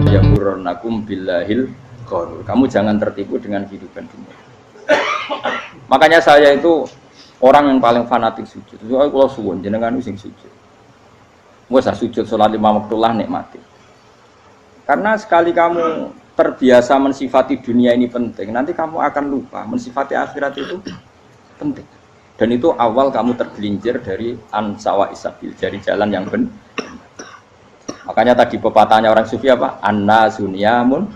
yamurrannakum billahil ghurur. Kamu jangan tertipu dengan kehidupan dunia. Makanya saya itu orang yang paling fanatik sujud. Soalnya kalau suwun jenengan sing sujud. Wes sujud salat 5 waktu lah nikmati. Karena sekali kamu terbiasa mensifati dunia ini penting, nanti kamu akan lupa mensifati akhirat itu penting. Dan itu awal kamu tergelincir dari ansawa isabil, dari jalan yang benar. Makanya tadi pepatahnya orang sufi apa? An-nasu niyamun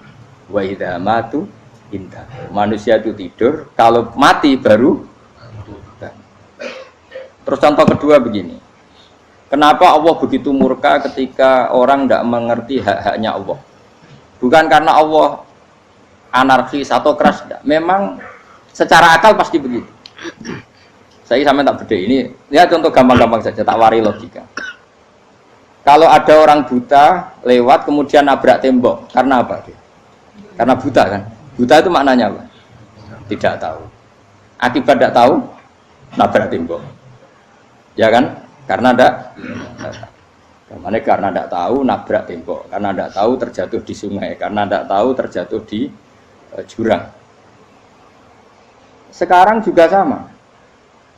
wa idza matu indah. Manusia itu tidur, kalau mati baru. Terus contoh kedua begini. Kenapa Allah begitu murka ketika orang tidak mengerti hak-haknya Allah? Bukan karena Allah anarkis atau keras, tidak. Memang secara akal pasti begitu. Saya sampai tak beda ini. Ya contoh gampang-gampang saja, tak wari logika. Kalau ada orang buta lewat kemudian nabrak tembok, karena apa? Karena buta kan? Buta itu maknanya apa? Tidak tahu. Akibat tidak tahu, nabrak tembok. Ya kan? Karena tidak tahu nabrak tembok, karena tidak tahu terjatuh di sungai, karena tidak tahu terjatuh di jurang. Sekarang juga sama.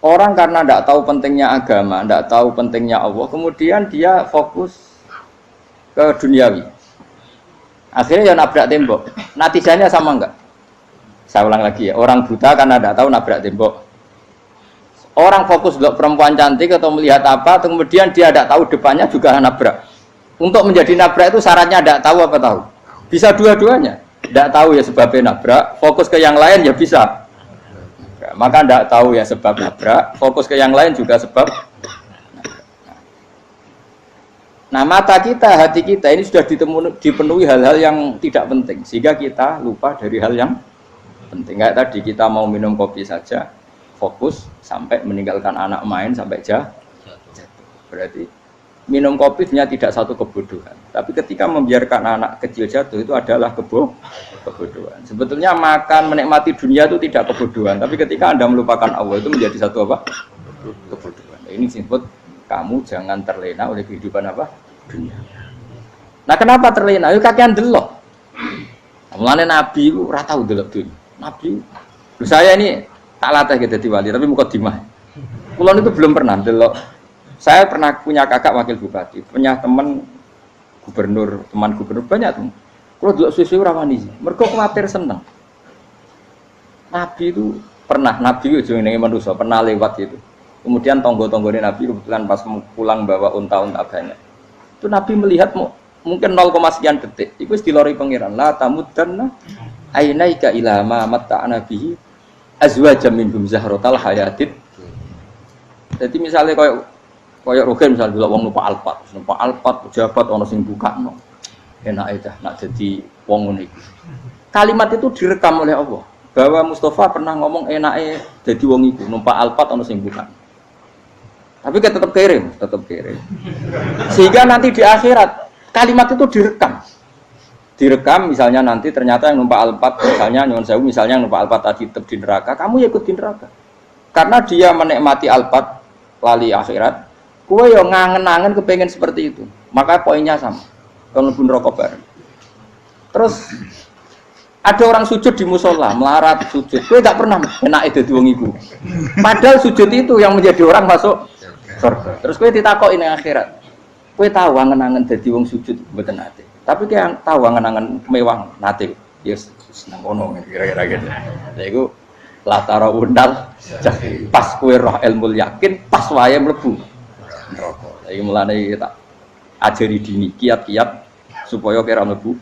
Orang karena tidak tahu pentingnya agama, tidak tahu pentingnya Allah, kemudian dia fokus ke duniawi. Akhirnya ya nabrak tembok. Natijanya sama enggak? Saya ulang lagi ya, orang buta karena tidak tahu nabrak tembok. Orang fokus untuk perempuan cantik atau melihat apa, kemudian dia tidak tahu depannya juga nabrak. Untuk menjadi nabrak itu syaratnya tidak tahu apa tahu? Bisa dua-duanya. Tidak tahu ya sebabnya nabrak, fokus ke yang lain ya bisa. Maka tidak tahu ya sebab nabrak, fokus ke yang lain juga sebab. Nah mata kita, hati kita ini sudah dipenuhi hal-hal yang tidak penting, sehingga kita lupa dari hal yang penting. Kayak tadi kita mau minum kopi saja, fokus sampai meninggalkan anak main sampai jatuh. Berarti minum kopi sebenarnya tidak satu kebodohan, tapi ketika membiarkan anak kecil jatuh itu adalah kebodohan. Sebetulnya makan menikmati dunia itu tidak kebodohan, tapi ketika Anda melupakan Allah itu menjadi satu apa? Kebodohan. Ini disebut kamu jangan terlena oleh kehidupan apa? Dunia. Nah kenapa terlena? Itu kakean delok. Mulane Nabi itu ora tau delok dunia. Nabi, saya ini tak latih gitu wali, tapi mukadimah. Kulon itu belum pernah delok. Saya pernah punya kakak wakil bupati, punya teman gubernur, teman gubernur banyak tuh. Kalau delok susu ora wani, mergo kuwatir seneng. Nabi itu pernah, Nabi itu jenenge manusia, pernah lewat itu. Kemudian tonggo-tonggone Nabi kebetulan pas pulang bawa unta-unta banyak. Itu Nabi melihat mungkin 0, sekian detik. Itu dilori pangeran. La tamuddanna ainaika ila ma matta'ana bihi azwajam minhum zahratal hayatid. Jadi misalnya kayak Rogen misalnya dulu wong numpak Alphard pejabat ana sing bukakno. Enak aja nak jadi wong ngono iku. Kalimat itu direkam oleh Allah bahwa Mustafa pernah ngomong enake jadi wong iku numpak Alphard ana sing bukakno. Tapi kan tetap kirim. Sehingga nanti di akhirat kalimat itu direkam misalnya nanti ternyata yang numpak Alphard misalnya nyuwun sewu misalnya yang numpak Alphard tadi tetap di neraka, kamu ya ikut di neraka. Karena dia menikmati Alphard lali akhirat, kowe yo ngangen-angen kepengen seperti itu. Maka poinnya sama. Kalau mlebu neraka bareng. Terus ada orang sujud di musola, melarat sujud. Kowe gak pernah enake dadi wong iku. Padahal sujud itu yang menjadi orang masuk surga. Terus kowe ditakoki ning akhirat. Kowe tahu angen-angen dadi wong sujud mboten nate. Tapi kowe tahu angen-angen mewah nate. Yes, seneng ngono kira-kira gitu. Lha iku latara undal pas kowe roh ilmu yakin pas wae mlebu neraka. Iki mulane tak ajari dini kiat-kiat supaya kira mlebu.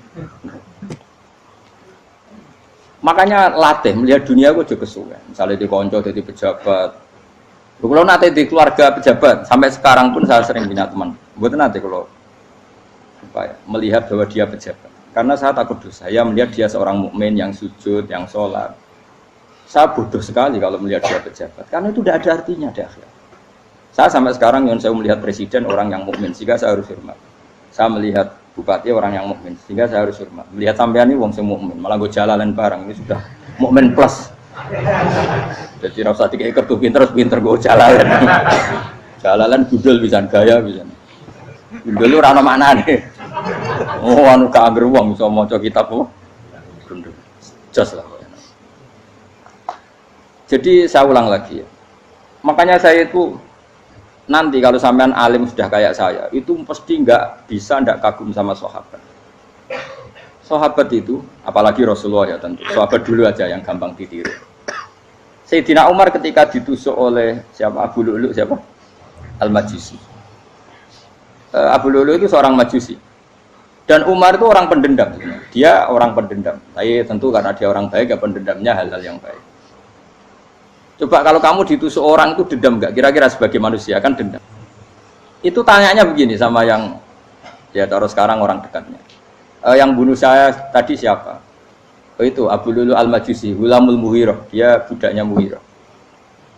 Makanya latih melihat dunia kok aja kesuwen. Misalnya di konco jadi pejabat. Kalau nanti di keluarga pejabat sampai sekarang pun saya sering punya teman. Buat nanti kalau melihat bahwa dia pejabat. Karena saya takut dosa. Saya melihat dia seorang mukmin yang sujud, yang sholat. Saya bodoh sekali kalau melihat dia pejabat. Karena itu tidak ada artinya di akhirat. Saya sampai sekarang yang saya melihat presiden orang yang mukmin, sehingga saya harus hormat. Saya melihat bupati orang yang mukmin, sehingga saya harus hormat. Melihat sampean ini wong sing mukmin, malah gue jalalan barang ini sudah mukmin plus. Jadi rasa tiga ekor tuh pinter gue jalalan. Jalalan gudel bisa gaya bisa. Gudel lu rano mana nih? Oh, anu gak angger wong iso maca kitab apa? Gundul. Jos lah. Jadi saya ulang lagi ya. Makanya saya itu nanti kalau sampean alim sudah kayak saya, itu pasti nggak kagum sama sahabat. Sahabat itu, apalagi Rasulullah ya tentu. Sahabat dulu aja yang gampang ditiru. Sayyidina Umar ketika ditusuk oleh siapa? Abu Lu'lu' siapa? Al-Majusi. Abu Lu'lu' itu seorang Majusi. Dan Umar itu orang pendendam. Dia orang pendendam. Tapi tentu karena dia orang baik, ya pendendamnya hal-hal yang baik. Coba kalau kamu ditusuk orang itu dendam nggak? Kira-kira sebagai manusia kan dendam. Itu tanyanya begini sama yang ya taruh sekarang orang dekatnya. Yang bunuh saya tadi siapa? Oh itu Abu Lu'lu' Al-Majusi, Hulamul Muhirah. Dia budaknya Muhirah.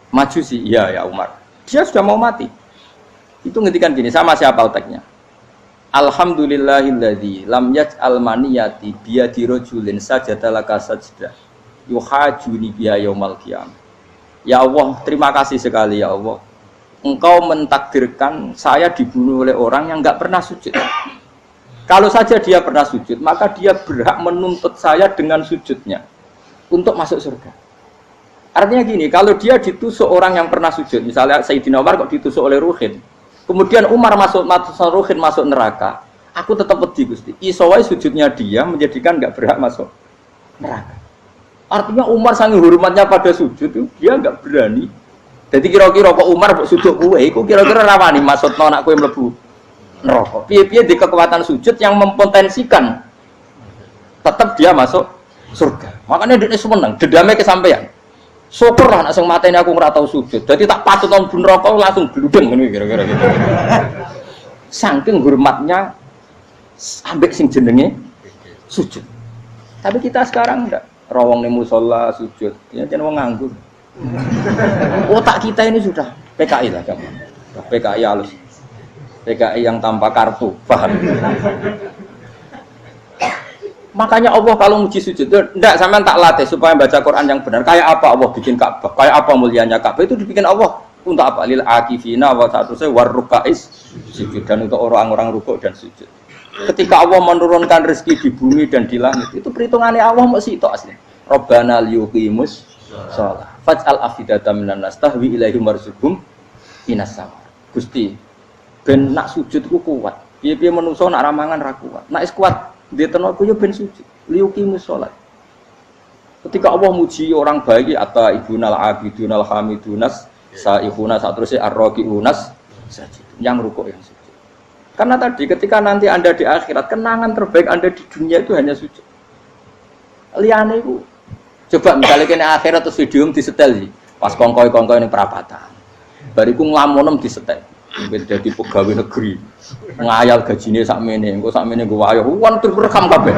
Majusi, iya ya Umar. Dia sudah mau mati. Itu ngetikan gini, sama siapa otaknya? Alhamdulillahilladzi lam yaj'al maniyati biyadi rajulin sajadalaka sajdah yuhajuni biha yaumal qiyamah. Ya Allah, terima kasih sekali ya Allah. Engkau mentakdirkan saya dibunuh oleh orang yang nggak pernah sujud. Kalau saja dia pernah sujud, maka dia berhak menuntut saya dengan sujudnya untuk masuk surga. Artinya gini, kalau dia ditusuk orang yang pernah sujud, misalnya Sayyidina Umar kok ditusuk oleh Ruhin, kemudian Umar masuk Ruhin masuk neraka, aku tetap pedih Gusti. Isowai sujudnya dia menjadikan nggak berhak masuk neraka. Artinya Umar sangat hormatnya pada sujud itu dia nggak berani. Jadi kira-kira kok Umar sujud kue, kok kira-kira rawani maksud anak kue mlebu neraka. Piye-piye di kekuatan sujud yang mempotensikan tetap dia masuk surga. Makanya dia seneng, dendamnya kesampaian. Syukur lah anak sing mateni aku ora tau sujud. Jadi tak patut nang neraka langsung bludeng ngono kira-kira gitu. Saking hormatnya ambek sing jenenge sujud. Tapi kita sekarang enggak. Rawong ning musala sujud, ya jeneng wong nganggur. Otak kita ini sudah PKI lah kamu. PKI halus. PKI yang tanpa kartu, paham? Makanya Allah kalau muji sujud, enggak sampean tak latih supaya baca Quran yang benar. Kayak apa Allah bikin Ka'bah? Kayak apa mulianya Ka'bah? Itu dibikin Allah untuk apa? Lil akifina wa satusai warrukais sujud, dan untuk orang-orang rukuk dan sujud. Ketika Allah menurunkan rezeki di bumi dan di langit, itu perhitungannya Allah masih itu asli. Rabbana liyuqimus shalah faj'al afidatan minan nas tahwi ilaihim warzuqhum minas sama. Gusti, ben nak sujud ku kuat. Piye-piye menungso nak ramangan ra kuat. Nak is kuat dia tenaga yo ben sujud. Liyuqimus shalah. Ketika Allah muji orang baik, atta ibunal abidunal hamidunas saihuna satrusé arraqiunas sajid. Yang rukuk yang sujud. Karena tadi ketika nanti Anda di akhirat, kenangan terbaik Anda di dunia itu hanya sujud. Liane itu, coba misalnya kena akhirat terus video disetel sih, pas kongkoi ini perapatan, bariku ngelamonem disetel, jadi pegawai negeri, ngayal gajinya sakmene, engko sakmene gue ayo, wan terus rekam kabeh,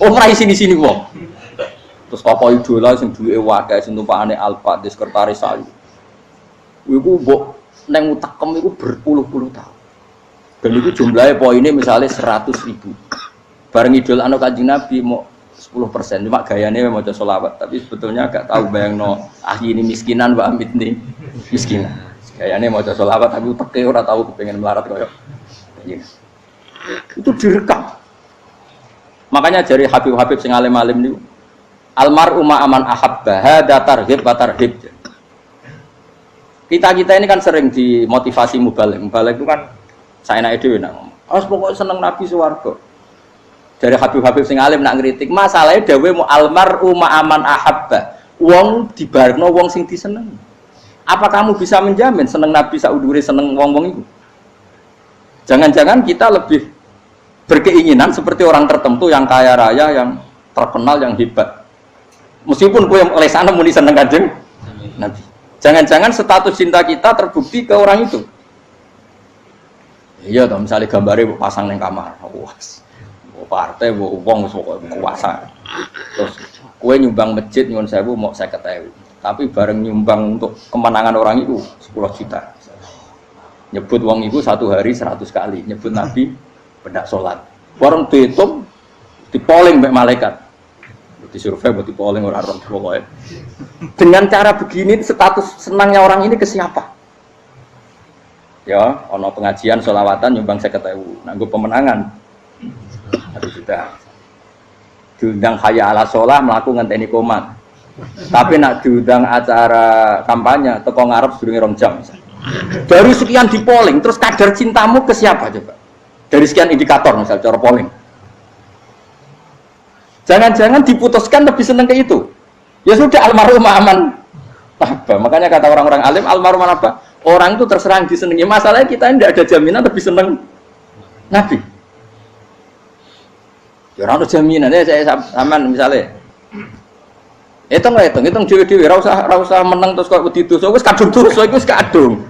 oh rai sini wong, terus tokoh idola sing duwe wadah, sing tumpakane Alfa, di sekretaris saya, iku mbok neng utakem iku berpuluh-puluh tahun. Dan itu jumlahnya poinnya misalnya 100.000. Bareng idol anu Kanjeng Nabi mau 10%, cuma gayanya mau maca sholawat, tapi sebetulnya agak tahu bayangno ini miskinan Mbak Amit nih miskinan. Gayanya mau maca sholawat tapi teke ora tahu kepengen melarat koyo. Itu direkam. Makanya dari Habib-habib sing alim-alim niku almar'u ma'aman ahabba hada targhib wa tarhib. Kita ini kan sering dimotivasi mubaligh. Mubaligh itu kan saya naik dewi nak ngomong, harus pokoknya seneng Nabi swarga. Dari Habib-habib sing alim nak ngritik, masalahnya dawe mu almar'u ma'aman ahabba. Wong dibarno wong sing diseneng. Apa kamu bisa menjamin seneng Nabi saudure seneng wong-wong itu? Jangan-jangan kita lebih berkeinginan seperti orang tertentu yang kaya raya, yang terkenal, yang hebat. Meskipun kowe lesane muni seneng Kanjeng Nabi. Jangan-jangan status cinta kita terbukti ke orang itu. Iya toh, misalnya gambarnya pasang neng kamar, wah, partai, uang, kuasa. Terus, kue nyumbang masjid nyuwun sewu mau 50.000, tapi bareng nyumbang untuk kemenangan orang itu 10 juta. Nyebut uang itu satu hari 100 kali, nyebut Nabi pendak sholat. Warung dihitung, dipoling mbek malaikat, disurvei buat dipoling orang pokoknya. Dengan cara begini, status senangnya orang ini ke siapa? Ya, ono pengajian sholawatan nyumbang 50.000, nanggo pemenangan 1 juta. Diundang hayya ala sholah mlaku ngenteni komat. Tapi nak diundang acara kampanye teko ngarep sedurunge 2 jam. Dari sekian di polling, terus kadar cintamu ke siapa coba? Dari sekian indikator misal cara polling. Jangan-jangan diputuskan lebih seneng ke itu. Ya sudah almarhum aman. Apa? Makanya kata orang-orang alim almarhum apa? Orang itu terserang disenangi. Masalahnya kita tidak ada jaminan lebih seneng Nabi. Ya orang ada jaminan ya saya aman misalnya. Hitung dewi-dewi, rasa menang terus kok wedi dosa, wis kadung dosa iku wis kadung.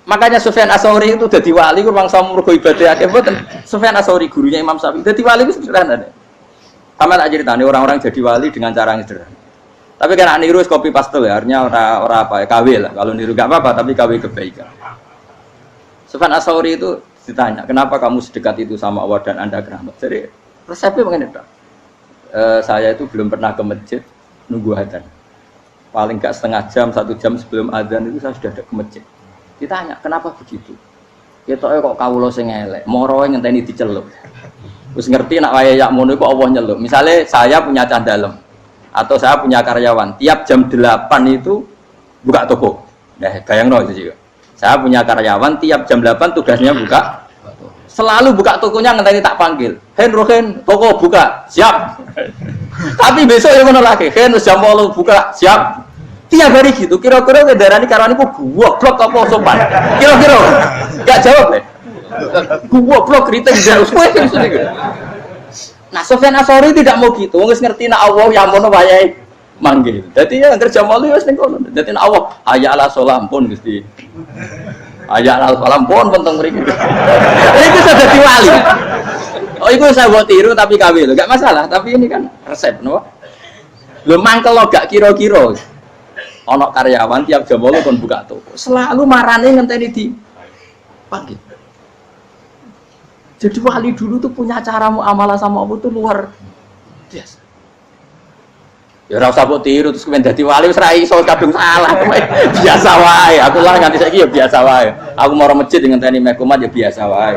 Makanya Sufyan Ats-Tsauri itu dadi wali ku mangsa mergo ibadah akeh mboten. Sufyan Ats-Tsauri gurunya Imam Syafi'i. Dadi wali ku sederhana. Sama tak ceritane orang-orang jadi wali dengan cara yang sederhana. Tapi kan niru copy paste ya, artinya ora apa ya, KW lah. Kalau niru enggak apa-apa, tapi KW kebaikan. Sufyan Ats-Tsauri itu ditanya, "Kenapa kamu sedekat itu sama Allah dan Anda keramat?" Jadi resepnya begini, Pak. Saya itu belum pernah ke masjid nunggu adzan. Paling enggak setengah jam, 1 jam sebelum adzan itu saya sudah ada ke masjid. Ditanya, "Kenapa begitu?" Ketoke kok kawula sing elek, moro ngenteni diceluk. Wis ngerti nak wayahe yak mono iku Allah nyeluk. Misale saya punya cah dalem atau saya punya karyawan, tiap jam 8 itu buka toko. Nah, bayangno itu juga. Saya punya karyawan tiap jam 8 tugasnya buka. Selalu buka tokonya ngenteni tak panggil. "Hen Rohen, toko buka." "Siap." Tapi besok ya ngono lagi. "Hen jam 8 buka." "Siap." Tiap hari gitu. Kira-kira kendaraan karyawan itu goblok apa sopan? Kira-kira enggak jawab deh. Goblok kritik jauh. Nah, Sufyan Ats-Tsauri tidak mau gitu. Wis ngerti nek Allah yang ngono wayahe manggil. Dadi ya kerja malu wis ning kono. Dadi nek Allah hayya ala sholah pun Gusti. Hayya ala sholah pun penting mriki. Iku sudah dadi wali. Oh, iku saya buat tiru tapi KW lho. Enggak masalah, tapi ini kan resep no. Lho mangkel lo gak kira-kira. Ana karyawan tiap jam 8 kon buka toko. Selalu marane ngenteni di panggil. Jadi wali dulu tuh punya cara muamalah sama Allah tuh luar biasa. Ya ora usah mbok tiru terus kemen dadi wali wis ra iso kadung salah. Biasa wae. Aku lah nganti saiki ya biasa wae. Aku mau masjid ngenteni mekumat ya biasa wae.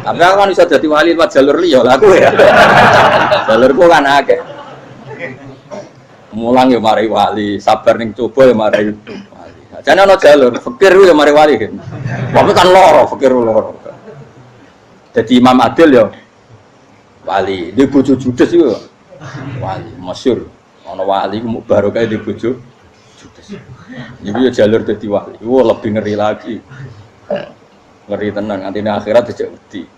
Tapi aku kan iso dadi wali lewat jalur liya lah aku ya. Jalurku kan akeh. Mulang ya mari wali, sabar ning coba ya mari wali. Jane ana jalur fikir ya mari wali. Tapi kan loro, fikir loro. Jadi Imam Adil ya wali, di bojo judes itu wali, masyhur. Ana wali ku barokah di bojo judes. Iki ya jalur dadi wali. Wah lebih ngeri lagi. Ngeri tenan nganti ning akhirat dijak wedi.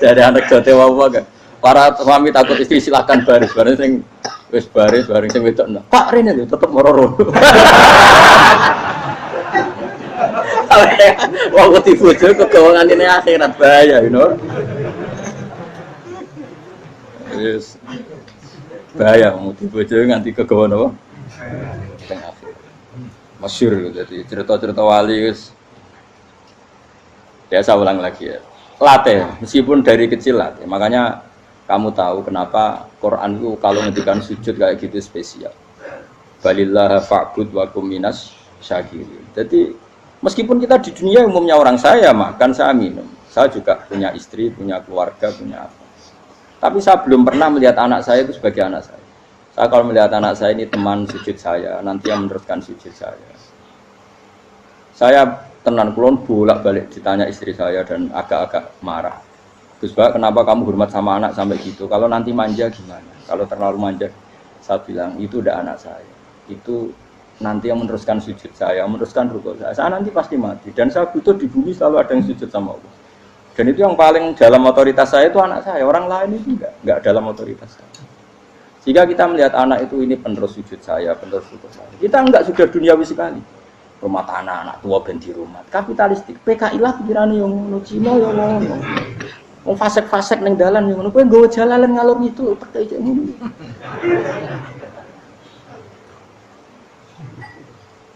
Jadi anak jote wae kan. Para suami takut istri silakan baris sing wis baris bareng sing wedok. Pak rene lho tetep moro-moro. Wong wedi bojo kegawangan ini akhirat bahaya, you know. Yes. Bahaya wedi bojo nganti kegawan apa? Teng akhirat. Masyhur jadi cerita-cerita wali wis. Biasa ulang lagi ya. Latih, meskipun dari kecil latih. Makanya kamu tahu kenapa Quran itu kalau ngendikan sujud kayak gitu spesial. Balillah fa'bud wa kum minas syakirin. Jadi meskipun kita di dunia umumnya orang saya makan, saya minum. Saya juga punya istri, punya keluarga, punya apa. Tapi saya belum pernah melihat anak saya itu sebagai anak saya. Saya kalau melihat anak saya ini teman sujud saya, nanti yang meneruskan sujud saya. Saya tenan kulon bolak-balik ditanya istri saya dan agak-agak marah. Gus Pak, kenapa kamu hormat sama anak sampai gitu? Kalau nanti manja gimana? Kalau terlalu manja, saya bilang itu udah anak saya. Itu nanti yang meneruskan sujud saya, meneruskan rukuk saya. Saya nanti pasti mati dan saya butuh di bumi selalu ada yang sujud sama Allah. Dan itu yang paling dalam otoritas saya itu anak saya. Orang lain itu enggak dalam otoritas saya. Jika kita melihat anak itu ini penerus sujud saya, penerus rukuk saya. Kita enggak sudah duniawi sekali. Rumah tanah, anak tua ben di rumah. Kapitalistik. PKI lah pikirannya yang ngono, Cina yang ngono. Wong fasek-fasek ning dalan yang ngono. Kowe nggawa jalalan ngalor itu pakai ngono.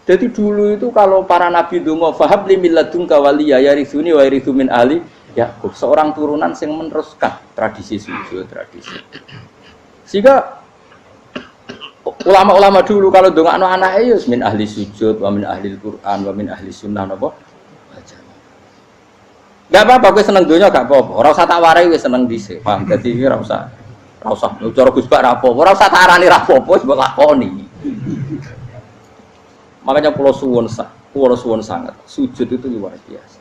Jadi dulu itu kalau para nabi donga fahab li milladunka waliya yarithuni wa yarithu min ali Yakub, seorang turunan yang meneruskan tradisi sujud, tradisi. Sehingga Ulama-ulama dulu kalau ndongakno anake ya min ahli sujud, wa min ahli Quran, wa min ahli sunnah napa? Enggak apa-apa kowe seneng donya gak apa-apa. Ora usah tak warai wis seneng dhisik. Paham? Dadi iki ora usah. Ora usah cara Gus Bak ra apa-apa. Ora usah tak arani ra apa-apa wis mbok lakoni. Makanya pulau suwun sangat. Sujud itu luar biasa.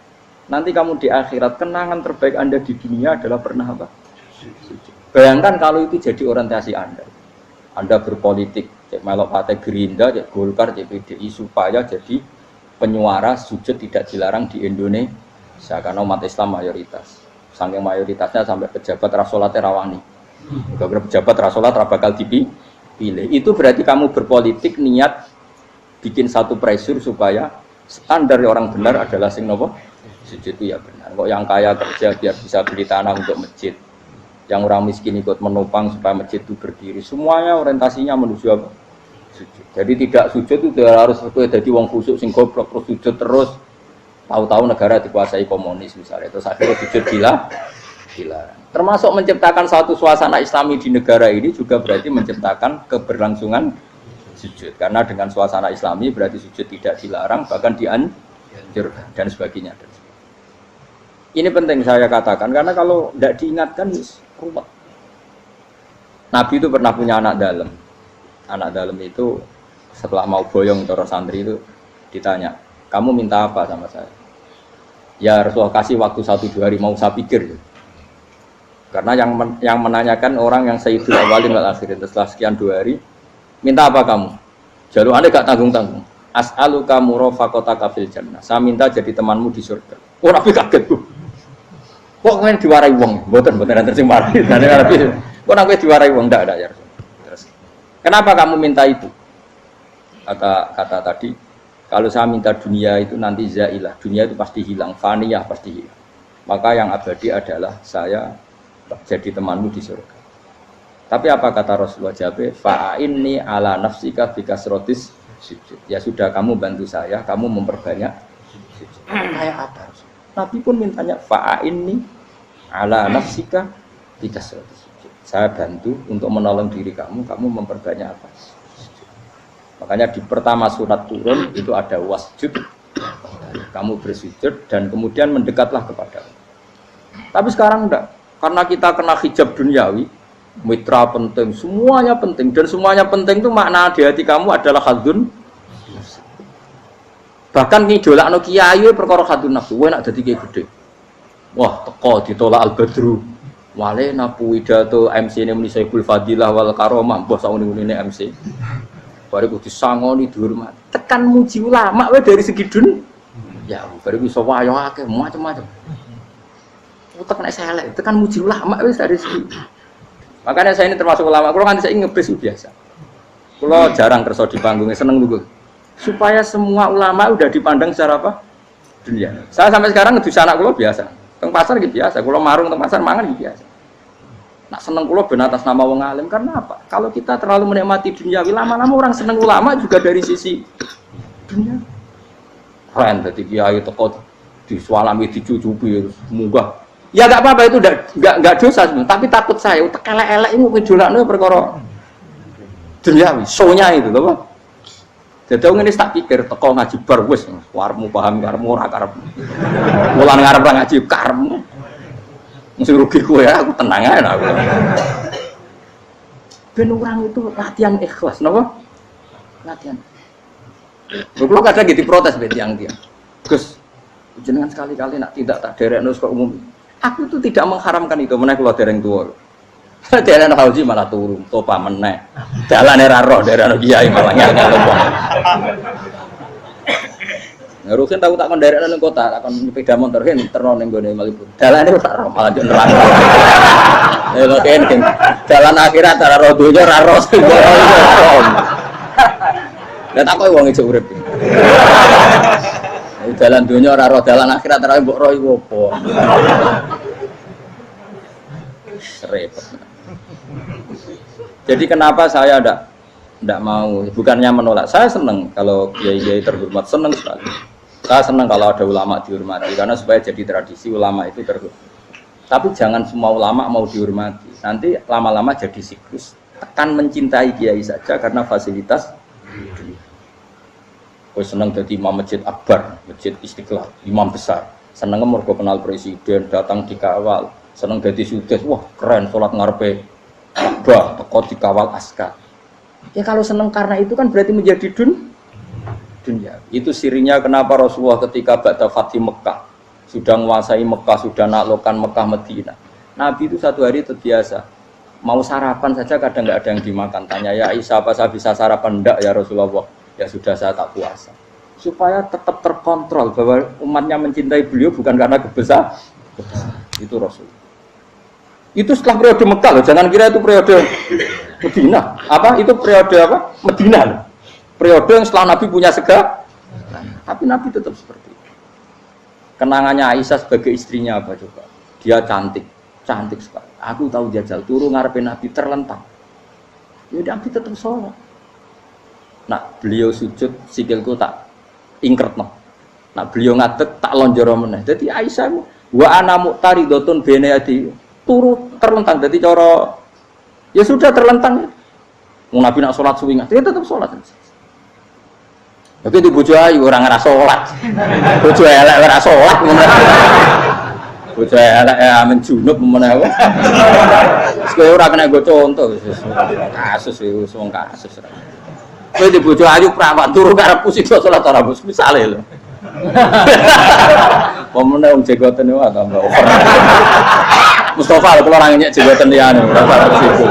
Nanti kamu di akhirat kenangan terbaik Anda di dunia adalah pernah apa? Sujud. Bayangkan kalau itu jadi orientasi Anda. Anda berpolitik, cek melok partai Gerindra, cek Golkar, cek PDI supaya jadi penyuara sujud tidak dilarang di Indonesia karena umat Islam mayoritas. Saking mayoritasnya sampai pejabat rasolatnya rawani. Beberapa pejabat rasolat bakal dipilih. Itu berarti kamu berpolitik niat bikin satu pressure supaya standar orang benar adalah sing nopo sujud itu ya benar. Kok yang kaya kerja biar bisa beli tanah untuk masjid, yang orang miskin ikut menopang supaya masjid itu berdiri. Semuanya orientasinya menuju apa? Sujud. Jadi tidak sujud itu harus jadi wong khusuk sing goblok terus sujud terus. Tahu-tahu negara dikuasai komunis misalnya, terus akhirnya sujud gila. Termasuk menciptakan satu suasana Islami di negara ini juga berarti menciptakan keberlangsungan sujud. Karena dengan suasana Islami berarti sujud tidak dilarang, bahkan dianjurkan dan sebagainya. Ini penting saya katakan karena kalau tidak diingatkan ruwet. Nabi itu pernah punya anak dalam. Anak dalam itu setelah mau boyong terus santri itu ditanya, kamu minta apa sama saya? Ya Rasulullah kasih waktu 1-2 hari mau saya pikir. Karena yang menanyakan orang yang sayyidul awalin wal akhirin setelah sekian 2 hari, minta apa kamu? Jaluannya gak tanggung-tanggung. As'aluka murafaqataka fil jannah. Saya minta jadi temanmu di surga. Oh Nabi kaget tuh. Kok kalian diwarai wong? Mboten nanti sing marahi. Kok Nabi diwarai wong ndak ada ya. Terus. Kenapa kamu minta itu? Kata tadi, kalau saya minta dunia itu nanti zailah. Dunia itu pasti hilang, faniyah pasti hilang. Maka yang abadi adalah saya jadi temanmu di surga. Tapi apa kata Rasulullah jawab? Fa'inni ala nafsika bikasrotis sujud. Ya sudah kamu bantu saya, kamu memperbanyak sujud. Kayak apa? Nabi pun mintanya fa'inni ala nafsika bikasrotis sujud. Saya bantu untuk menolong diri kamu memperbanyak apa? Sujud. Makanya di pertama surat turun itu ada wasjud. Kamu bersujud dan kemudian mendekatlah kepada Allah. Tapi sekarang enggak. Karena kita kena hijab duniawi, mitra penting, semuanya penting dan semuanya penting itu makna di hati kamu adalah khadun. Bahkan ngidolakno kiai perkara khadun nafsu, kowe nak dadi kiai gede. Wah, teko ditolak Al-Badru. Wale napu widato MC ne muni Saiful Fadilah wal Karomah, mbah sauni-unine MC. Bariku disangoni dihormat. Tekan muji ulama wae dari segi dun. Ya, bariku iso wayo akeh macam-macam. Utek nek selek, tekan muji ulama wis dari segi. Makanya saya ini termasuk ulama, kalau nanti saya ngebis biasa. Kalau jarang kerso di panggungnya, seneng dulu. Supaya semua ulama udah dipandang secara apa? Dunia. Saya sampai sekarang ngedus anak kulo biasa. Teng pasar gitu biasa. Kulo marung teng pasar mangan gitu biasa. Nak seneng kulo ben atas nama wong alim karena apa? Kalau kita terlalu menikmati dunia, lama-lama orang seneng ulama juga dari sisi dunia. Keren, jadi kiai teko disualami dicucupi munggah. Ya enggak apa-apa itu enggak dosa sebenarnya, tapi takut saya utek elek-elek ini ngidolakno perkara duniawi, show-nya itu lho, Pak. Jadi aku ngene tak pikir teko ngaji bar wis warmu paham karemu ora karep. Mulan ngarep ra ngaji karemu. Mesti rugi kowe ya, aku tenang ae aku. Ben orang itu latihan ikhlas, napa? Latihan. Lho kula kadang gitu protes mbek tiyang-tiyang. Gus, jenengan sekali-kali nak tidak tak derekno kok umum. Aku itu tidak mengharamkan itu, meneh kula dereng tuwa. Dereng haji malah turun, topa meneh. Dalane ra roh, dereng kiai malah ngel-ngel wong. Ngurusin tahu tak kon derekno ning kota, tak kon sepeda motor kan terno ning gone Malibu. Dalane ora roh, malah yo neraka. Lha kene dalan akhirat ora roh donya ora roh. Lah tak kowe wong ijo urip. Dalan dunia ora roh, dalan akhirat ora mbok roh iku apa. Repot. Jadi kenapa saya enggak mau, bukannya menolak. Saya senang kalau kiai-kiai terhormat, senang sekali. Saya senang kalau ada ulama dihormati karena supaya jadi tradisi ulama itu terhormat. Tapi jangan semua ulama mau dihormati. Nanti lama-lama jadi siklus. tekan mencintai kiai saja karena fasilitas. Kowe seneng dadi imam masjid akbar, masjid Istiqlal, imam besar. Seneng mergo kenal presiden, datang dikawal. Seneng dadi sugih, wah keren salat ngarepe Ka'bah, teko dikawal askar. Ya kalau seneng karena itu kan berarti menjadi dunia. Itu sirinya kenapa Rasulullah ketika ba'da Fathi Mekah sudah menguasai Mekah, sudah naklukkan Mekah Madinah. Nabi itu satu hari terbiasa mau sarapan saja kadang nggak ada yang dimakan. Tanya ya Aisyah, apa saya bisa sarapan? Enggak ya Rasulullah. Ya sudah saya tak puasa. Supaya tetap terkontrol bahwa umatnya mencintai beliau bukan karena kebesaran. Itu Rasul. Itu setelah periode Mekah loh. Jangan kira itu periode Medina. Apa? Itu periode apa? Medina loh. Periode yang setelah Nabi punya segala. Tapi Nabi tetap seperti itu. Kenangannya Aisyah sebagai istrinya apa coba? Dia cantik sekali. Aku tahu jajal turu ngarepin Nabi terlentang. Ya Nabi tetap sholat. Nah beliau sujud sikilku tak ingkret no. Nah beliau ngadeg tak lonjoro meneh. Jadi Aisyah wa ana muqtaridotun bene adi turu terlentang. Jadi cara ya sudah terlentang. Mau Nabi nak sholat suwi dia tetap sholat. Tapi di bojo ayu orang ngerasa sholat. Bojo elek ora sholat. Bojo elek amen junub menawa. Kowe ora kena go contoh kasus iki wong kasus. Kowe di bojo ayu prawan turu karepku sing sholat ora bos misale lho. Pemene wong jegoten wae tambah over. Mustafa kalau orang nyek jegoten liyane ora parah situ.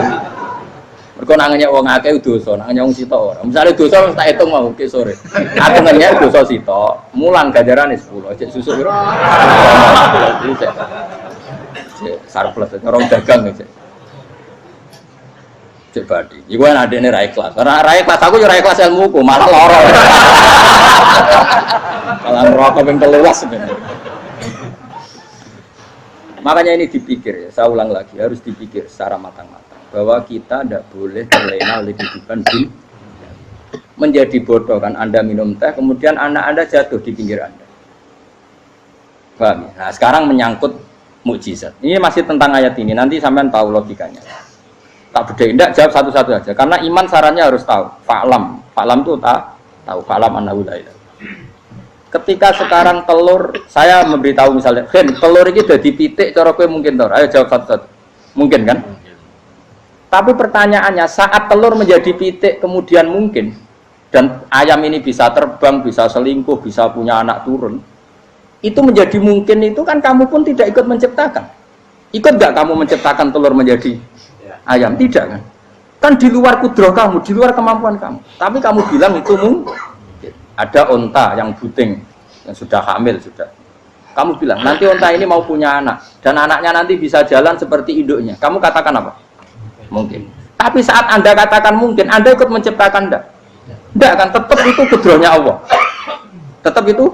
Mergo nang nyek wong akeh dosa, nang nyek wong sitok ora. Misale dosa wis tak hitung mau ke sore. Aku nyek dosa sitok, mulang ganjarane 10, cek susu piro? Cek surplus orang dagang cek. Cek badi. Iku ana adene ra ikhlas. Ora ra ikhlas aku yo ra ikhlas ilmuku, malah lara. Malah ngerokok ping 13 sebenarnya. Makanya ini dipikir ya, saya ulang lagi, harus dipikir secara matang-matang bahwa kita tidak boleh terlena oleh kehidupan dunia. Menjadi bodoh kan Anda minum teh, kemudian anak Anda jatuh di pinggir Anda. Paham ya? Nah, sekarang menyangkut mukjizat. Ini masih tentang ayat ini, nanti sampean tahu logikanya. Tak bedain, tidak jawab satu-satu aja. Karena iman sarannya harus tahu. Fa'lam itu tak tahu. Fa'lam annahu la ilaha. Ketika sekarang telur, saya memberitahu misalnya, telur ini udah dipitik, cara kowe mungkin tor. Ayo jawab satu-satu. Mungkin kan? Tapi pertanyaannya, saat telur menjadi pitik kemudian mungkin, dan ayam ini bisa terbang, bisa selingkuh, bisa punya anak turun, itu menjadi mungkin itu kan kamu pun tidak ikut menciptakan. Ikut gak kamu menciptakan telur menjadi ayam? Tidak kan? Kan di luar kudrah kamu, di luar kemampuan kamu. Tapi kamu bilang itu mungkin. Ada onta yang buting, yang sudah hamil sudah. Kamu bilang nanti onta ini mau punya anak dan anaknya nanti bisa jalan seperti induknya. Kamu katakan apa? Mungkin. Tapi saat Anda katakan mungkin, Anda ikut menciptakan enggak? Enggak kan? Tetap itu kudrohnya Allah. Tetap itu.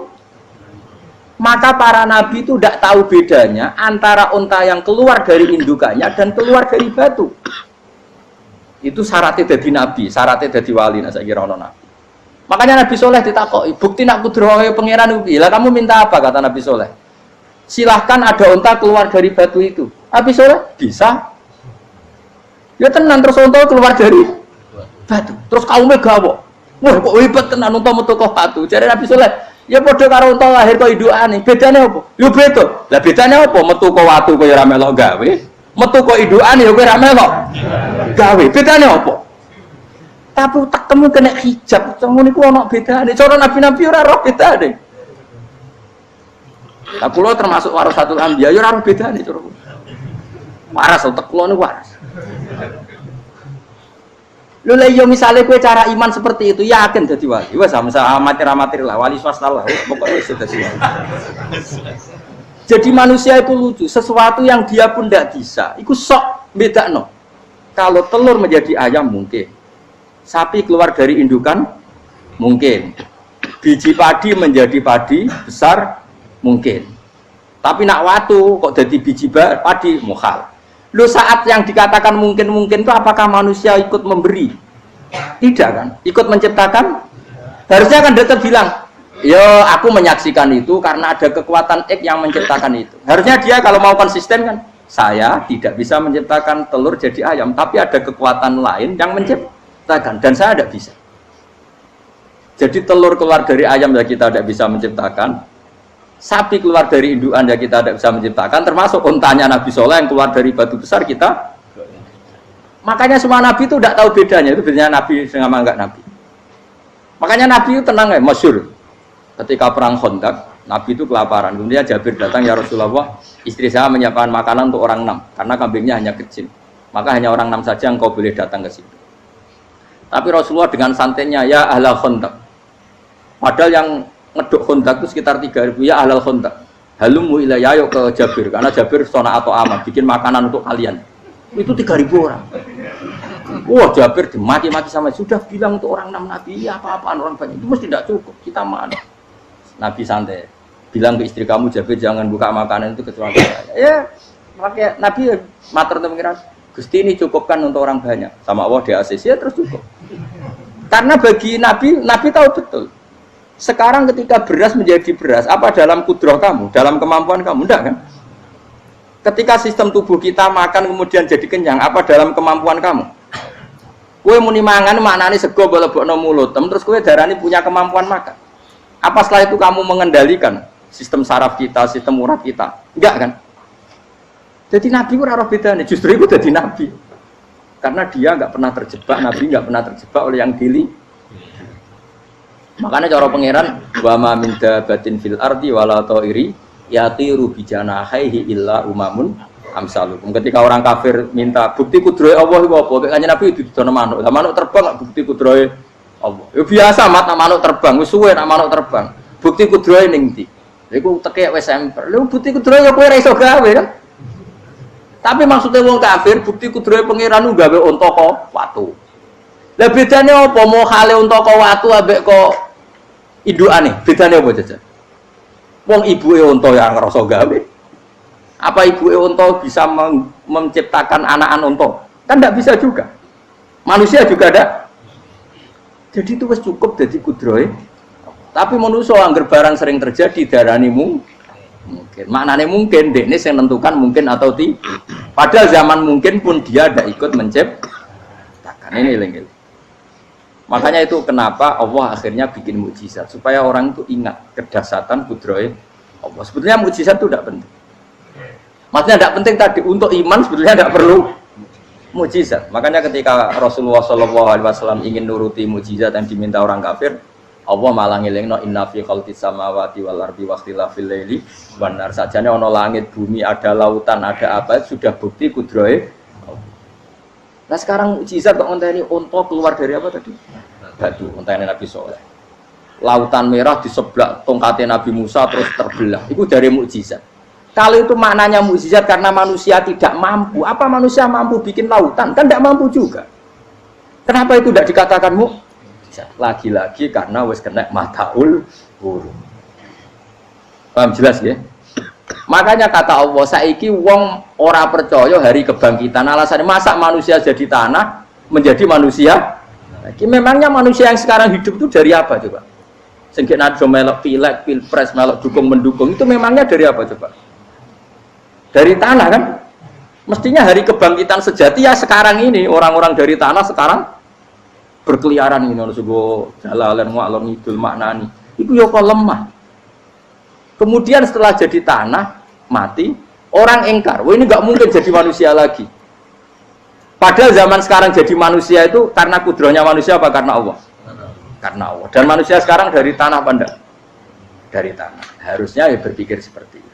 Maka para nabi itu tidak tahu bedanya antara onta yang keluar dari indukannya dan keluar dari batu. Itu syaratnya jadi nabi, syaratnya jadi wali. Nah, saya kira ono nabi. Makanya Nabi Soleh ditakoki, bukti nak kudroh pangeran ubi. Lah kamu minta apa kata Nabi Soleh? Silahkan ada unta keluar dari batu itu. Nabi Soleh bisa. Ya tenan terus unta keluar dari batu. Terus kaumnya gawok. Wah kok hebat tenan unta metu kok batu. Jadi Nabi Soleh, ya padha karo unta lahir kok indukane. Bedane apa? Ya beda. Lah bedane apa? Metu kok watu kok ya ora melok gawe. Metu kok indukane ya kowe ora melok gawe. Bedane apa? Tapi tak temu kena hijab, ngono niku ana bedane. Cara nabi-nabi ora roh bedane. Lah kula termasuk warasatul anbiya ya ora roh bedane cara. Waras utek kula niku waras. Lho lha yo misale kowe cara iman seperti itu yakin dadi wali. Wes sama amatir-amatir lah wali swasta lah. Pokoke wis dadi wali. Jadi manusia itu lucu, sesuatu yang dia pun tidak bisa. Iku sok bedakno. Kalau telur menjadi ayam mungkin. Sapi keluar dari indukan mungkin, biji padi menjadi padi besar mungkin, tapi nak watu kok jadi biji padi mukhal. Lu saat yang dikatakan mungkin itu apakah manusia ikut memberi? Tidak kan? Ikut menciptakan? Harusnya kan dokter bilang, yo aku menyaksikan itu karena ada kekuatan X yang menciptakan itu. Harusnya dia kalau mau konsisten kan, saya tidak bisa menciptakan telur jadi ayam, tapi ada kekuatan lain yang menciptakan, dan saya tidak bisa. Jadi telur keluar dari ayam ya kita tidak bisa menciptakan, sapi keluar dari indukan ya kita tidak bisa menciptakan, termasuk untanya Nabi Soleh yang keluar dari batu besar kita. Makanya semua Nabi itu tidak tahu bedanya, itu bedanya Nabi sama enggak Nabi. Makanya Nabi itu tenang ya, masyhur. Ketika perang Khandaq, Nabi itu kelaparan. Kemudian Jabir datang, ya Rasulullah, istri saya menyiapkan makanan untuk orang 6, karena kambingnya hanya kecil. Maka hanya orang 6 saja yang kau boleh datang ke situ. Tapi Rasulullah dengan santainya, ya ahlal Khandaq. Padahal yang ngeduk Khandaq itu sekitar 3.000, ya ahlal Khandaq. Halumu ilayya, ayo ke Jabir, karena Jabir sona atau aman, bikin makanan untuk kalian. Itu 3.000 orang. Wah, Jabir dimaki-maki sama, sudah bilang untuk orang 6 Nabi, ya apa-apaan orang banyak, itu mesti tidak cukup, kita mana. Nabi santai, bilang ke istri kamu, Jabir jangan buka makanan itu kecuali saya. Ya, makanya Nabi matur pengiran, Gusti ini cukupkan untuk orang banyak. Sama Allah di ACC ya terus cukup. Karena bagi Nabi, Nabi tahu betul. Sekarang ketika beras menjadi beras, apa dalam kudrah kamu, dalam kemampuan kamu? Enggak kan? Ketika sistem tubuh kita makan kemudian jadi kenyang, apa dalam kemampuan kamu? Kue muni mangan maknane sego bolebokno mulut, terus kue darani punya kemampuan makan. Apa setelah itu kamu mengendalikan sistem saraf kita, sistem urat kita? Enggak kan? Jadi Nabi itu ora bedane, justru itu jadi Nabi. Karena dia enggak pernah terjebak, Nabi enggak pernah terjebak oleh yang dili. Makanya cara pangeran wa ma min dabatin fil ardi wala ta'iri yatiru bi janahihi illa umamun amsalukum. Ketika orang kafir minta bukti kudrohe Allah iku apa? Kanjeng Nabi didono manuk. Lah manuk terbang bukti kudrohe Allah. Ya biasa manuk terbang, wis suwe manuk terbang. Bukti kudrohe ning ndi? Iku tekek wis emper. Lha bukti kudrohe ya kowe ora iso gawe kan? Tapi maksudnya wong kafir bukti kudrohe pangeran gawe unta kok watu. Lah bedane apa mau hale unta kok watu ambek kok indukane? Bedane apa jajan? Wong ibuke unta yang ngrasa gawe. Apa ibuke unta bisa menciptakan anak-anak unta? Kan tidak bisa juga. Manusia juga ada. Jadi itu wis cukup jadi kudrohe. Tapi manusia angger barang sering terjadi darani mungkin. Maknane mungkin dekne sing nentukan mungkin atau tidak. Padahal zaman mungkin pun dia tidak ikut menciptakan. Ini lengkel. Makanya itu kenapa Allah akhirnya bikin mukjizat supaya orang itu ingat kedahsyatan kudrohe Allah. Sebetulnya mukjizat itu tidak penting. Maksudnya tidak penting tadi untuk iman sebetulnya tidak perlu mukjizat. Makanya ketika Rasulullah SAW ingin nuruti mukjizat yang diminta orang kafir, Allah malah ngelingno inna fi khalqis samawati wal ardi wakhtilafil laili wan nar. Sajane ana langit, bumi, ada lautan, ada apa sudah bukti kudrohe. Nah sekarang mukjizat kok ngenteni unta keluar dari apa tadi? Batu, untane Nabi Soleh. Lautan merah di sebelah tongkatnya Nabi Musa terus terbelah. Itu dari mukjizat. Kalau itu maknanya mukjizat karena manusia tidak mampu, apa manusia mampu bikin lautan? Kan tidak mampu juga. Kenapa itu tidak dikatakan mukjizat? Lagi-lagi karena wis kena mataul huruf. Paham jelas ya? Makanya kata Allah, saiki wong ora percaya hari kebangkitan. Alasannya masa manusia jadi tanah menjadi manusia? Memangnya manusia yang sekarang hidup itu dari apa coba? Sehingga nado melok pilek, pilpres, melok dukung mendukung itu memangnya dari apa coba? Dari tanah kan? Mestinya hari kebangkitan sejati ya sekarang ini orang-orang dari tanah sekarang berkeliaran ini harus go jalalan ngalor ngidul maknani. Itu yo kok lemah. Kemudian setelah jadi tanah mati orang engkar, wah ini nggak mungkin jadi manusia lagi. Padahal zaman sekarang jadi manusia itu karena kudrohnya manusia apa karena Allah? Karena Allah. Dan manusia sekarang dari tanah apa enggak? Dari tanah. Harusnya ya berpikir seperti itu.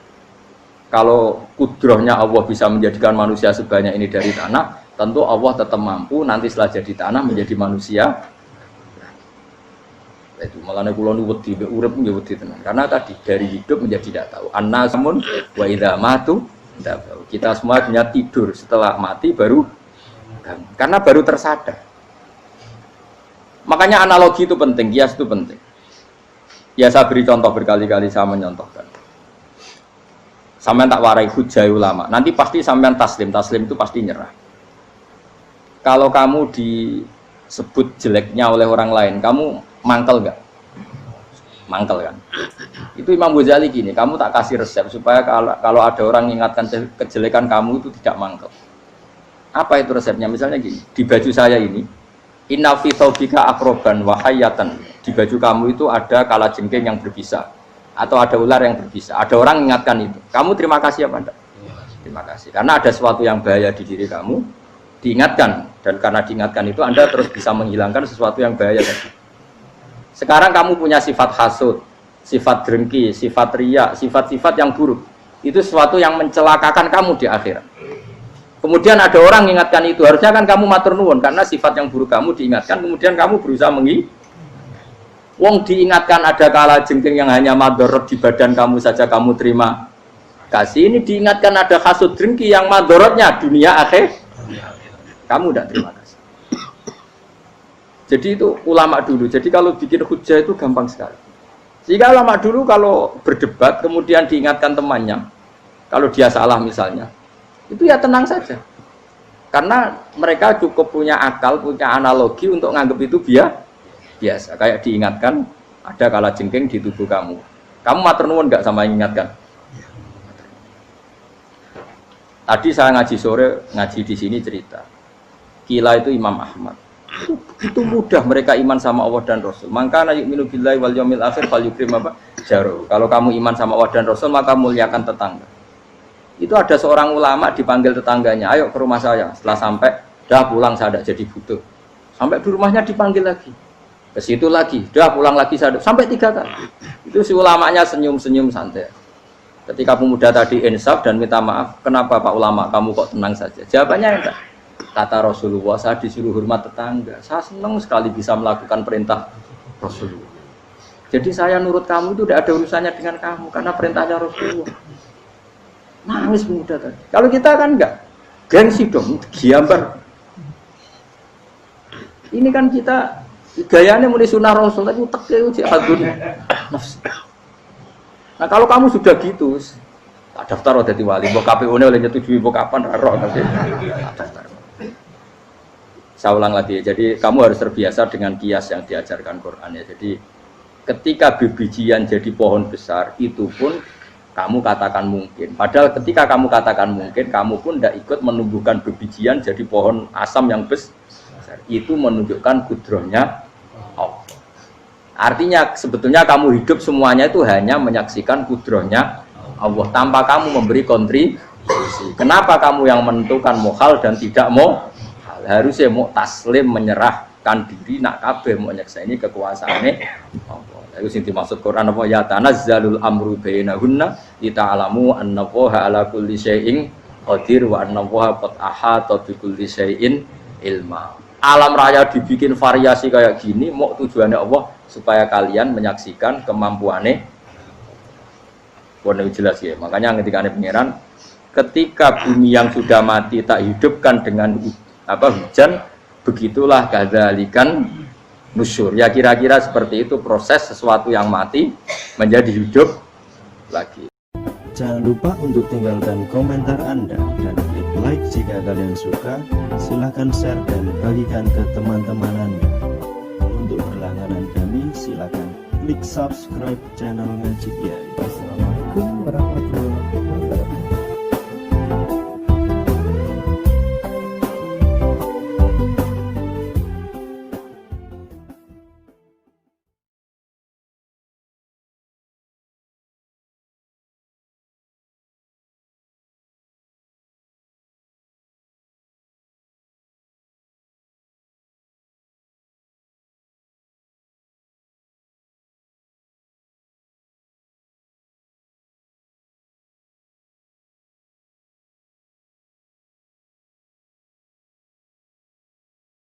Kalau kudrohnya Allah bisa menjadikan manusia sebanyak ini dari tanah, tentu Allah tetap mampu nanti setelah jadi tanah menjadi manusia. Itu malah kula nu wedi urip nggih wedi tenan. Karena tadi dari hidup menjadi tidak tahu. Annasamun wa idza matu tahu. Kita semua hanya tidur, setelah mati baru karena baru tersadar. Makanya analogi itu penting, kias itu penting. Ya saya beri contoh berkali-kali, saya menyontohkan. Sampean tak warai hujah ulama. Nanti pasti sampean taslim itu pasti nyerah. Kalau kamu disebut jeleknya oleh orang lain, kamu mangkel enggak? mangkel kan. Itu Imam Ghazali gini, kamu tak kasih resep supaya kalau ada orang mengingatkan kejelekan kamu itu tidak mangkel. Apa itu resepnya? Misalnya gini, di baju saya ini, inna fi thawbika akroban wa hayatan. Di baju kamu itu ada kalajengking yang berbisa atau ada ular yang berbisa. Ada orang mengingatkan itu. Kamu terima kasih apa enggak? Terima kasih. Karena ada sesuatu yang bahaya di diri kamu, diingatkan, dan karena diingatkan itu Anda terus bisa menghilangkan sesuatu yang bahaya tadi. Sekarang kamu punya sifat hasud, sifat dengki, sifat riya, sifat-sifat yang buruk. Itu sesuatu yang mencelakakan kamu di akhirat. Kemudian ada orang mengingatkan itu, harusnya kan kamu matur nuwun karena sifat yang buruk kamu diingatkan, kemudian kamu berusaha wong diingatkan ada kalajengking yang hanya madorot di badan kamu saja kamu terima kasih. Ini diingatkan ada hasud dengki yang madorotnya dunia akhir, kamu tidak terima kasih. Jadi itu ulama dulu. Jadi kalau bikin hujah itu gampang sekali. Jika ulama dulu kalau berdebat kemudian diingatkan temannya, kalau dia salah misalnya, itu ya tenang saja. Karena mereka cukup punya akal, punya analogi untuk nganggap itu biasa. Kayak diingatkan ada kalajengking di tubuh kamu. Kamu matur nuwun enggak sama ingatkan? Tadi saya ngaji sore, ngaji di sini cerita. Kila itu Imam Ahmad. Itu mudah mereka iman sama Allah dan Rasul. Maka yu'minu billahi wal yaumil akhir falyukrim apa? Jaru. Kalau kamu iman sama Allah dan Rasul maka muliakan tetangga. Itu ada seorang ulama dipanggil tetangganya, ayo ke rumah saya. Setelah sampai, dah pulang saya tidak jadi butuh. Sampai di rumahnya dipanggil lagi. Ke situ lagi, dah pulang lagi saya sampai 3 kali. Itu si ulamanya senyum-senyum santai. Ketika pemuda tadi insaf dan minta maaf, kenapa Pak Ulama kamu kok tenang saja? Jawabannya enggak. Kata Rasulullah, saya disuruh hormat tetangga. Saya senang sekali bisa melakukan perintah Rasulullah. Jadi saya nurut kamu itu tidak ada urusannya dengan kamu, karena perintahnya Rasulullah. Nangis pemuda tadi. Kalau kita kan enggak, gengsi dong, giambar. Ini kan kita gayanya mulai sunnah Rasul, tapi utek itu jihadun nafs. Nah kalau kamu sudah gitu, tak daftar udah di wali, mbok KPU-nya oleh nyetujui mbok kapan roh nanti. Daftar. Saya ulang lagi, jadi kamu harus terbiasa dengan kias yang diajarkan Quran ya. Jadi ketika bibijian jadi pohon besar, itu pun kamu katakan mungkin. Padahal ketika kamu katakan mungkin, kamu pun tidak ikut menumbuhkan bibijian jadi pohon asam yang besar. Itu menunjukkan kudrohnya Allah. Artinya sebetulnya kamu hidup semuanya itu hanya menyaksikan kudrohnya Allah tanpa kamu memberi kontribusi. Kenapa kamu yang menentukan mau hal dan tidak mau? Harusnya mau taslim menyerahkan diri nak kabeh mau nyekseni kekuasaane Allah. Itu sing dimaksud Quran apa ya tanazzalul amru bainahunna lita'lamu annallaha ala kulli syai'in qadir wa annallaha qad ahata bi kulli syai'in ilma. Alam raya dibikin variasi kayak gini mau tujuannya Allah supaya kalian menyaksikan kemampuannya. Boleh jelas ya. Makanya ketika ada pangeran, ketika bumi yang sudah mati tak hidupkan dengan hujan, begitulah kadzalikan nusyur. Ya kira-kira seperti itu proses sesuatu yang mati menjadi hidup lagi. Jangan lupa untuk tinggalkan komentar Anda dan klik like jika kalian suka. Silahkan share dan bagikan ke teman-teman Anda. Untuk berlangganan kami silahkan klik subscribe channel Ngaji Kiai. Assalamualaikum warahmatullahi wabarakatuh.